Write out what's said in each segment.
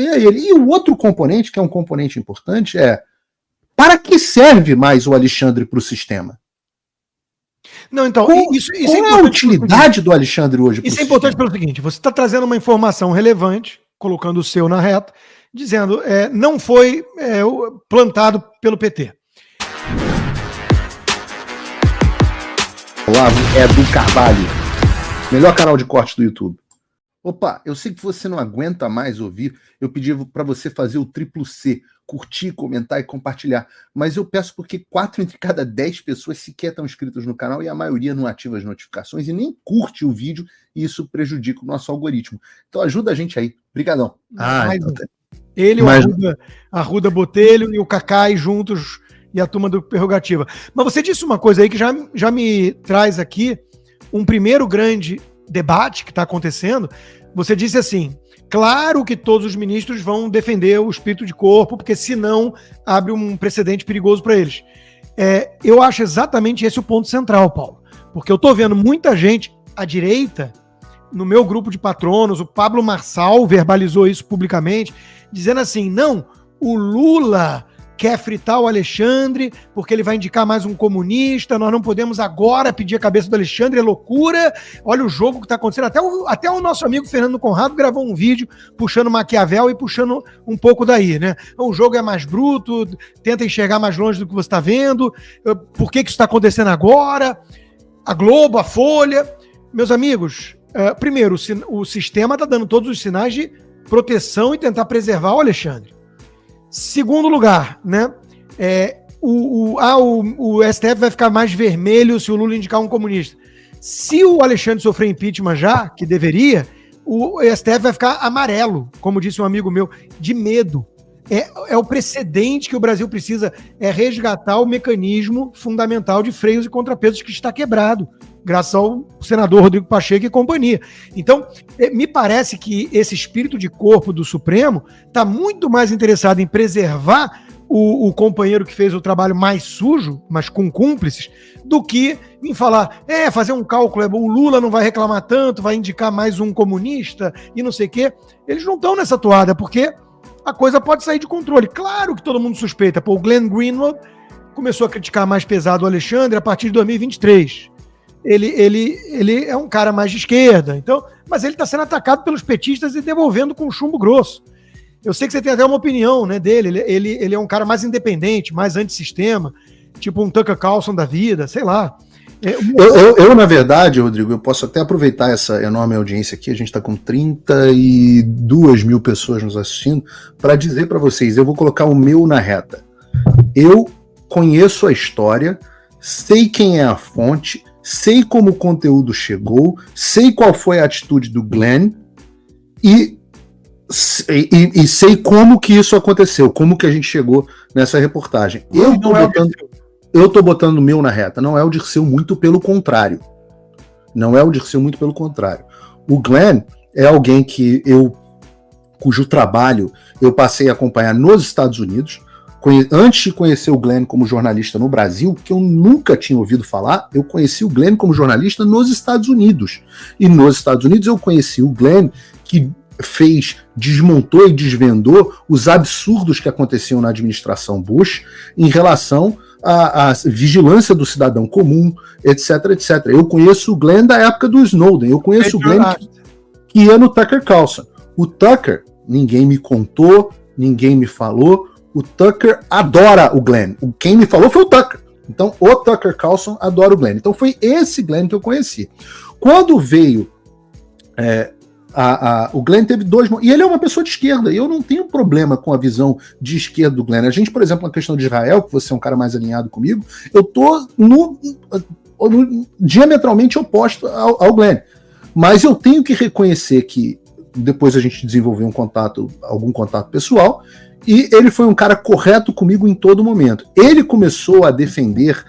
ele. E o outro componente, que é um componente importante, é para que serve mais o Alexandre para o sistema? Não, então, qual é a utilidade do Alexandre hoje para o sistema? Isso é importante pelo seguinte, você está trazendo uma informação relevante, colocando o seu na reta, dizendo não foi plantado pelo PT. Olavo Edu Carvalho, melhor canal de corte do YouTube. Opa, eu sei que você não aguenta mais ouvir, eu pedi para você fazer o triplo C, curtir, comentar e compartilhar, mas eu peço porque 4 entre cada 10 pessoas sequer estão inscritas no canal e a maioria não ativa as notificações e nem curte o vídeo e isso prejudica o nosso algoritmo. Então ajuda a gente aí, brigadão. Ele, o Arruda Botelho e o Cacai juntos e a turma do Prerrogativa. Mas você disse uma coisa aí que já me traz aqui um primeiro grande debate que está acontecendo. Você disse assim, claro que todos os ministros vão defender o espírito de corpo, porque senão abre um precedente perigoso para eles. Eu acho exatamente esse o ponto central, Paulo. Porque eu estou vendo muita gente à direita, no meu grupo de patronos, o Pablo Marçal verbalizou isso publicamente, dizendo assim, não, o Lula quer fritar o Alexandre, porque ele vai indicar mais um comunista, nós não podemos agora pedir a cabeça do Alexandre, é loucura, olha o jogo que está acontecendo, até o nosso amigo Fernando Conrado gravou um vídeo puxando Maquiavel e puxando um pouco daí, né? O jogo é mais bruto, tenta enxergar mais longe do que você está vendo, por que isso está acontecendo agora? A Globo, a Folha, meus amigos, primeiro, o sistema está dando todos os sinais de proteção e tentar preservar o Alexandre. Segundo lugar, né? O STF vai ficar mais vermelho se o Lula indicar um comunista. Se o Alexandre sofrer impeachment já, que deveria, o STF vai ficar amarelo, como disse um amigo meu, de medo. É o precedente que o Brasil precisa, resgatar o mecanismo fundamental de freios e contrapesos que está quebrado, graças ao senador Rodrigo Pacheco e companhia. Então, me parece que esse espírito de corpo do Supremo está muito mais interessado em preservar o companheiro que fez o trabalho mais sujo, mas com cúmplices, do que em falar, fazer um cálculo, o Lula não vai reclamar tanto, vai indicar mais um comunista e não sei o quê. Eles não estão nessa toada, porque a coisa pode sair de controle. Claro que todo mundo suspeita. O Glenn Greenwald começou a criticar mais pesado o Alexandre a partir de 2023. Ele é um cara mais de esquerda, então, mas ele está sendo atacado pelos petistas e devolvendo com chumbo grosso. Eu sei que você tem até uma opinião, né, dele. Ele é um cara mais independente, mais antissistema, tipo um Tucker Carlson da vida, sei lá. Eu, na verdade, Rodrigo, eu posso até aproveitar essa enorme audiência aqui, a gente está com 32 mil pessoas nos assistindo, para dizer para vocês, eu vou colocar o meu na reta. Eu conheço a história, sei quem é a fonte, sei como o conteúdo chegou, sei qual foi a atitude do Glenn e sei como que isso aconteceu, como que a gente chegou nessa reportagem. Eu tô botando o meu na reta, não é o Dirceu, muito pelo contrário. Não é o Dirceu, muito pelo contrário. O Glenn é alguém cujo trabalho eu passei a acompanhar nos Estados Unidos. Antes de conhecer o Glenn como jornalista no Brasil, que eu nunca tinha ouvido falar, eu conheci o Glenn como jornalista nos Estados Unidos. E nos Estados Unidos eu conheci o Glenn que desmontou e desvendou os absurdos que aconteciam na administração Bush em relação à vigilância do cidadão comum, etc, etc. Eu conheço o Glenn da época do Snowden, eu conheço o Glenn que ia no Tucker Carlson. O Tucker, ninguém me contou, ninguém me falou, o Tucker adora o Glenn. Quem me falou foi o Tucker. Então, o Tucker Carlson adora o Glenn. Então, foi esse Glenn que eu conheci. Quando veio o Glenn teve dois... E ele é uma pessoa de esquerda, e eu não tenho problema com a visão de esquerda do Glenn. A gente, por exemplo, na questão de Israel, que você é um cara mais alinhado comigo, eu tô diametralmente oposto ao Glenn. Mas eu tenho que reconhecer que depois a gente desenvolveu algum contato pessoal, e ele foi um cara correto comigo em todo momento. Ele começou a defender,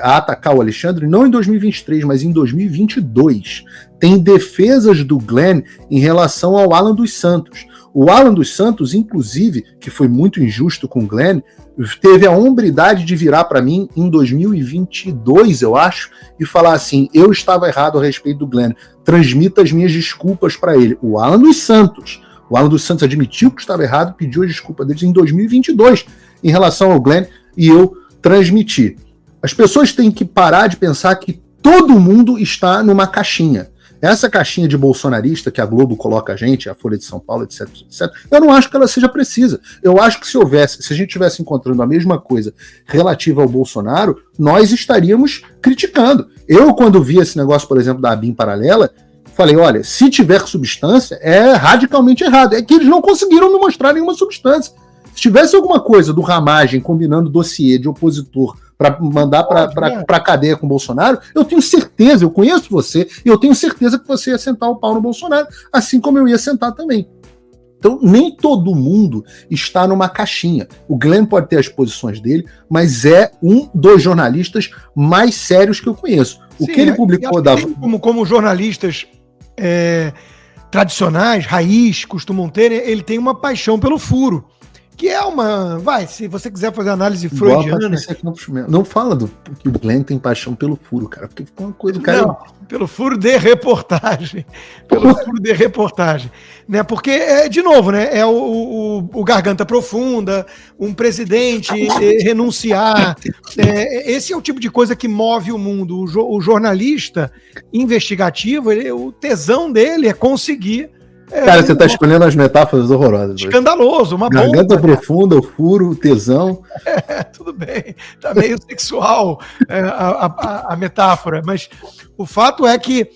a atacar o Alexandre, não em 2023, mas em 2022. Tem defesas do Glenn em relação ao Alan dos Santos. O Alan dos Santos, inclusive, que foi muito injusto com o Glenn, teve a hombridade de virar para mim em 2022, eu acho, e falar assim, eu estava errado a respeito do Glenn, transmita as minhas desculpas para ele. O Alan dos Santos, O Alan dos Santos admitiu que estava errado, pediu a desculpa deles em 2022 em relação ao Glenn, e eu transmiti. As pessoas têm que parar de pensar que todo mundo está numa caixinha. Essa caixinha de bolsonarista que a Globo coloca a gente, a Folha de São Paulo, etc, etc, eu não acho que ela seja precisa. Eu acho que se a gente estivesse encontrando a mesma coisa relativa ao Bolsonaro, nós estaríamos criticando. Eu, quando vi esse negócio, por exemplo, da ABIN paralela, falei, olha, se tiver substância, é radicalmente errado. É que eles não conseguiram me mostrar nenhuma substância. Se tivesse alguma coisa do Ramagem combinando dossiê de opositor para mandar para a cadeia com o Bolsonaro, eu tenho certeza, eu conheço você, e eu tenho certeza que você ia sentar o pau no Bolsonaro, assim como eu ia sentar também. Então, nem todo mundo está numa caixinha. O Glenn pode ter as posições dele, mas é um dos jornalistas mais sérios que eu conheço. O que ele publicou da... Como jornalistas tradicionais, raiz, costumam ter, ele tem uma paixão pelo furo. Que é uma... se você quiser fazer análise freudiana... Não fala que o Glenn tem paixão pelo furo, cara. Porque ficou uma coisa... Cara, não, pelo furo de reportagem. Pelo furo de reportagem. Né? Porque, de novo, né? É o garganta profunda, um presidente renunciar. Esse é o tipo de coisa que move o mundo. O jornalista investigativo, o tesão dele é conseguir... Cara, você tá escolhendo as metáforas horrorosas. Escandaloso, uma bomba. Garganta profunda, o furo, o tesão. Tudo bem. Tá meio sexual a metáfora, mas o fato é que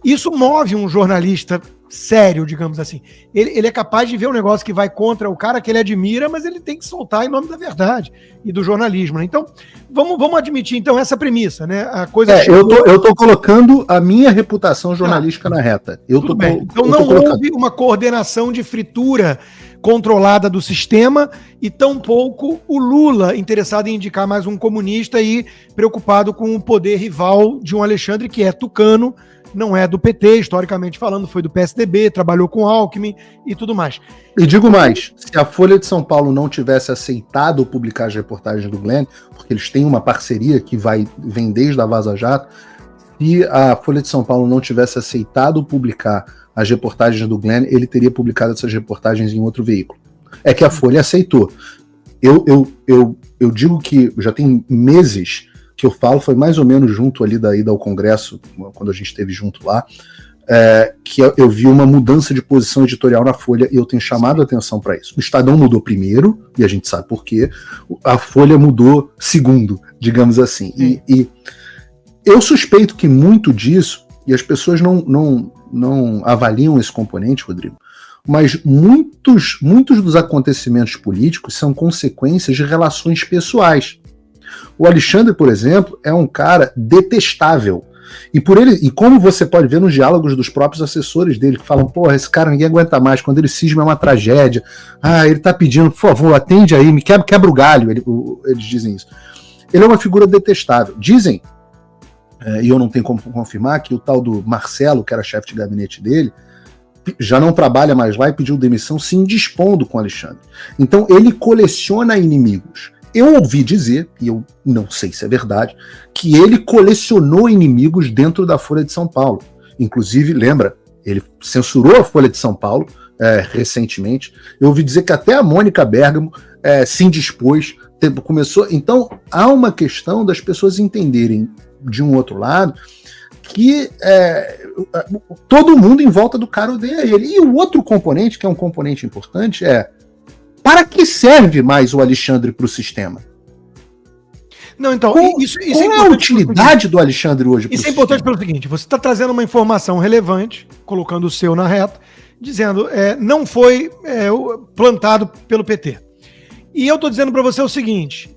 isso move um jornalista sério, digamos assim. Ele é capaz de ver um negócio que vai contra o cara que ele admira, mas ele tem que soltar em nome da verdade e do jornalismo, né? Então, vamos admitir, então, essa premissa, né? A coisa eu tô colocando a minha reputação jornalística na reta. Então não houve uma coordenação de fritura controlada do sistema e tampouco o Lula interessado em indicar mais um comunista e preocupado com o poder rival de um Alexandre que é tucano, não é do PT, historicamente falando, foi do PSDB, trabalhou com Alckmin e tudo mais. E digo mais, se a Folha de São Paulo não tivesse aceitado publicar as reportagens do Glenn, porque eles têm uma parceria que vem desde a Vaza Jato, se a Folha de São Paulo não tivesse aceitado publicar as reportagens do Glenn, ele teria publicado essas reportagens em outro veículo. É que a Folha aceitou. Eu digo que já tem meses que eu falo, foi mais ou menos junto ali da ida ao Congresso, quando a gente esteve junto lá, que eu vi uma mudança de posição editorial na Folha e eu tenho chamado a atenção para isso. O Estadão mudou primeiro, e a gente sabe por quê, a Folha mudou segundo, digamos assim. E eu suspeito que muito disso, e as pessoas não avaliam esse componente, Rodrigo, mas muitos dos acontecimentos políticos são consequências de relações pessoais. O Alexandre, por exemplo, é um cara detestável. E como você pode ver nos diálogos dos próprios assessores dele, que falam, porra, esse cara ninguém aguenta mais, quando ele cisma é uma tragédia. Ele tá pedindo, por favor, atende aí, me quebra o galho, eles dizem isso. Ele é uma figura detestável. Dizem, e eu não tenho como confirmar, que o tal do Marcelo, que era chefe de gabinete dele, já não trabalha mais lá e pediu demissão se indispondo com o Alexandre. Então ele coleciona inimigos. Eu ouvi dizer, e eu não sei se é verdade, que ele colecionou inimigos dentro da Folha de São Paulo. Inclusive, lembra, ele censurou a Folha de São Paulo recentemente. Eu ouvi dizer que até a Mônica Bergamo se indispôs, começou. Então, há uma questão das pessoas entenderem, de um outro lado, que todo mundo em volta do cara odeia ele. E o outro componente, que é um componente importante, para que serve mais o Alexandre para o sistema? Não, então, qual é a utilidade do Alexandre hoje? Isso é importante pelo seguinte: você está trazendo uma informação relevante, colocando o seu na reta, dizendo não foi plantado pelo PT. E eu estou dizendo para você o seguinte: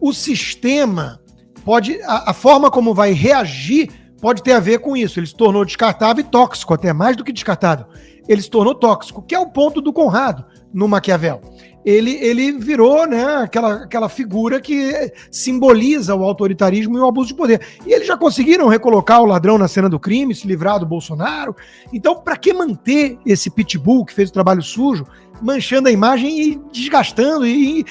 o sistema pode, a forma como vai reagir pode ter a ver com isso. Ele se tornou descartável e tóxico, até mais do que descartável. Ele se tornou tóxico, que é o ponto do Conrado no Maquiavel. Ele virou, né, aquela figura que simboliza o autoritarismo e o abuso de poder. E eles já conseguiram recolocar o ladrão na cena do crime, se livrar do Bolsonaro. Então, para que manter esse pitbull que fez o trabalho sujo, manchando a imagem e desgastando e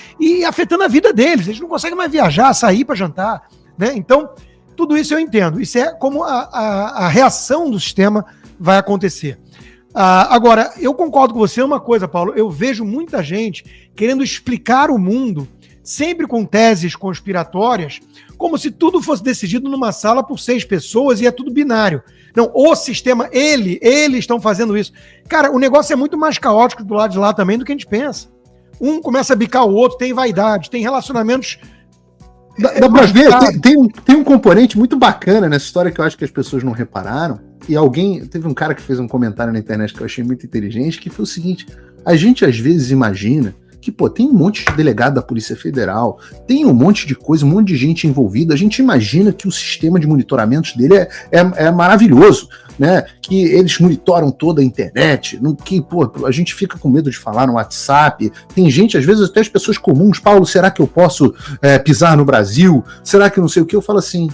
afetando a vida deles? Eles não conseguem mais viajar, sair para jantar, né? Então, tudo isso eu entendo. Isso é como a reação do sistema vai acontecer. Agora, eu concordo com você uma coisa, Paulo. Eu vejo muita gente querendo explicar o mundo, sempre com teses conspiratórias, como se tudo fosse decidido numa sala por 6 pessoas e é tudo binário. Não, o sistema, eles estão fazendo isso. Cara, o negócio é muito mais caótico do lado de lá também do que a gente pensa. Um começa a bicar o outro, tem vaidade, tem relacionamentos... Dá pra ver, tem um componente muito bacana nessa história que eu acho que as pessoas não repararam. E teve um cara que fez um comentário na internet que eu achei muito inteligente, que foi o seguinte: a gente às vezes imagina que, tem um monte de delegado da Polícia Federal, tem um monte de coisa, um monte de gente envolvida, a gente imagina que o sistema de monitoramentos dele é maravilhoso, né? Que eles monitoram toda a internet, a gente fica com medo de falar no WhatsApp, tem gente, às vezes até as pessoas comuns, Paulo, será que eu posso pisar no Brasil? Será que eu não sei o que? Eu falo assim,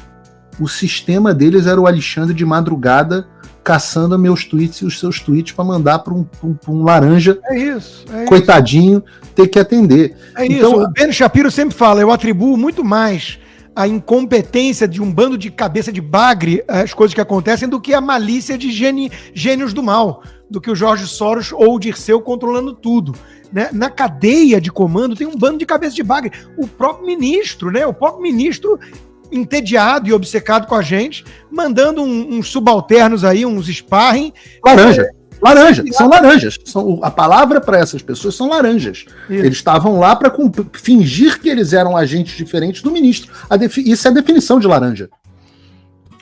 o sistema deles era o Alexandre de madrugada caçando meus tweets e os seus tweets para mandar para um laranja, coitadinho, ter que atender. Então, o Ben Shapiro sempre fala, eu atribuo muito mais a incompetência de um bando de cabeça de bagre, as coisas que acontecem, do que a malícia de gênios do mal, do que o Jorge Soros ou o Dirceu controlando tudo. Né? Na cadeia de comando tem um bando de cabeça de bagre. O próprio ministro, entediado e obcecado com a gente, mandando uns subalternos aí, uns sparring. São laranjas. A palavra para essas pessoas são laranjas. Isso. Eles estavam lá para fingir que eles eram agentes diferentes do ministro. Isso é a definição de laranja.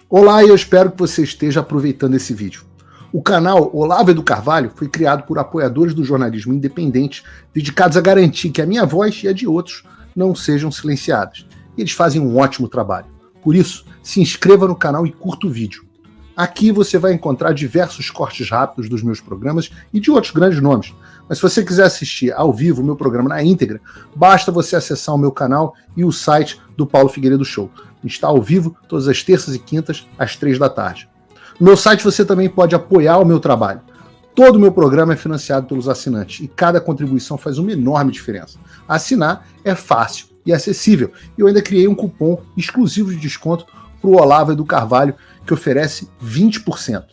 Olá, e eu espero que você esteja aproveitando esse vídeo. O canal Olavo do Carvalho foi criado por apoiadores do jornalismo independente, dedicados a garantir que a minha voz e a de outros não sejam silenciadas. Eles fazem um ótimo trabalho. Por isso, se inscreva no canal e curta o vídeo. Aqui você vai encontrar diversos cortes rápidos dos meus programas e de outros grandes nomes. Mas se você quiser assistir ao vivo o meu programa na íntegra, basta você acessar o meu canal e o site do Paulo Figueiredo Show. Está ao vivo todas as terças e quintas, às 3 da tarde. No meu site você também pode apoiar o meu trabalho. Todo o meu programa é financiado pelos assinantes e cada contribuição faz uma enorme diferença. Assinar é fácil e acessível. E eu ainda criei um cupom exclusivo de desconto para o Olavo do Carvalho, que oferece 20%.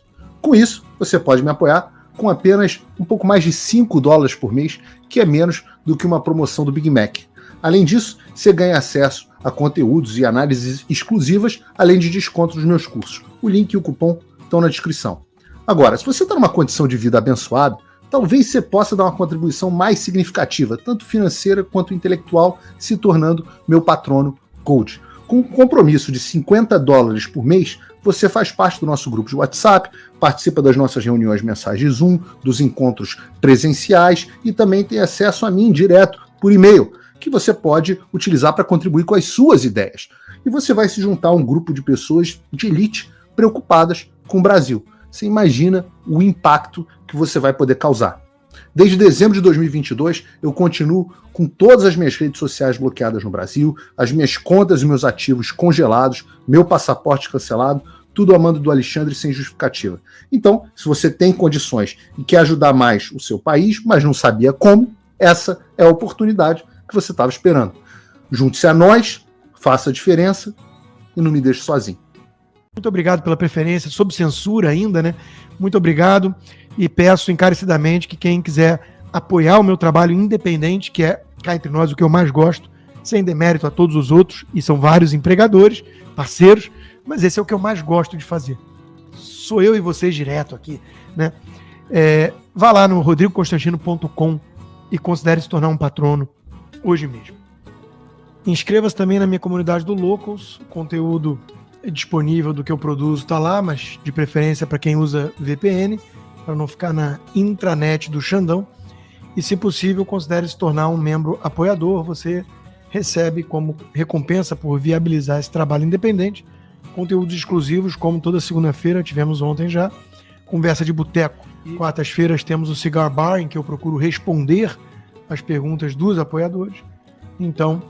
Com isso, você pode me apoiar com apenas um pouco mais de $5 por mês, que é menos do que uma promoção do Big Mac. Além disso, você ganha acesso a conteúdos e análises exclusivas, além de desconto dos meus cursos. O link e o cupom estão na descrição. Agora, se você está numa condição de vida abençoada, talvez você possa dar uma contribuição mais significativa, tanto financeira quanto intelectual, se tornando meu patrono Gold. Com um compromisso de $50 por mês, você faz parte do nosso grupo de WhatsApp, participa das nossas reuniões mensais de Zoom, dos encontros presenciais e também tem acesso a mim direto por e-mail, que você pode utilizar para contribuir com as suas ideias. E você vai se juntar a um grupo de pessoas de elite preocupadas com o Brasil. Você imagina o impacto que você vai poder causar. Desde dezembro de 2022, eu continuo com todas as minhas redes sociais bloqueadas no Brasil, as minhas contas e meus ativos congelados, meu passaporte cancelado, tudo a mando do Alexandre sem justificativa. Então, se você tem condições e quer ajudar mais o seu país, mas não sabia como, essa é a oportunidade que você estava esperando. Junte-se a nós, faça a diferença e não me deixe sozinho. Muito obrigado pela preferência, sob censura ainda, né? Muito obrigado e peço encarecidamente que quem quiser apoiar o meu trabalho independente, que é, cá entre nós, o que eu mais gosto, sem demérito a todos os outros, e são vários empregadores, parceiros, mas esse é o que eu mais gosto de fazer. Sou eu e vocês direto aqui, né? Vá lá no rodrigoconstantino.com e considere se tornar um patrono hoje mesmo. Inscreva-se também na minha comunidade do Locals, o conteúdo disponível do que eu produzo está lá, mas de preferência para quem usa VPN, para não ficar na intranet do Xandão. E, se possível, considere se tornar um membro apoiador. Você recebe como recompensa por viabilizar esse trabalho independente conteúdos exclusivos, como toda segunda-feira, tivemos ontem já, conversa de boteco. Quartas-feiras temos o Cigar Bar, em que eu procuro responder as perguntas dos apoiadores. Então,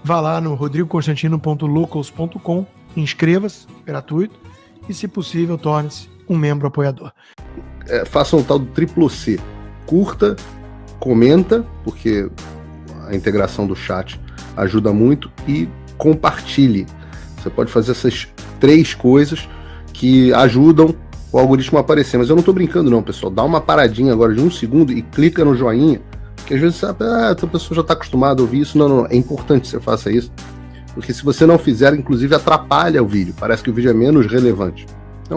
vá lá no rodrigoconstantino.locals.com, inscreva-se, gratuito, e, se possível, torne-se um membro apoiador. Faça o tal do triplo C. Curta, comenta, porque a integração do chat ajuda muito, e compartilhe. Você pode fazer essas 3 coisas que ajudam o algoritmo aparecer. Mas eu não tô brincando não, pessoal. Dá uma paradinha agora de 1 segundo e clica no joinha, porque às vezes sabe, a pessoa já tá acostumada a ouvir isso. Não, é importante que você faça isso, porque se você não fizer, inclusive atrapalha o vídeo, parece que o vídeo é menos relevante.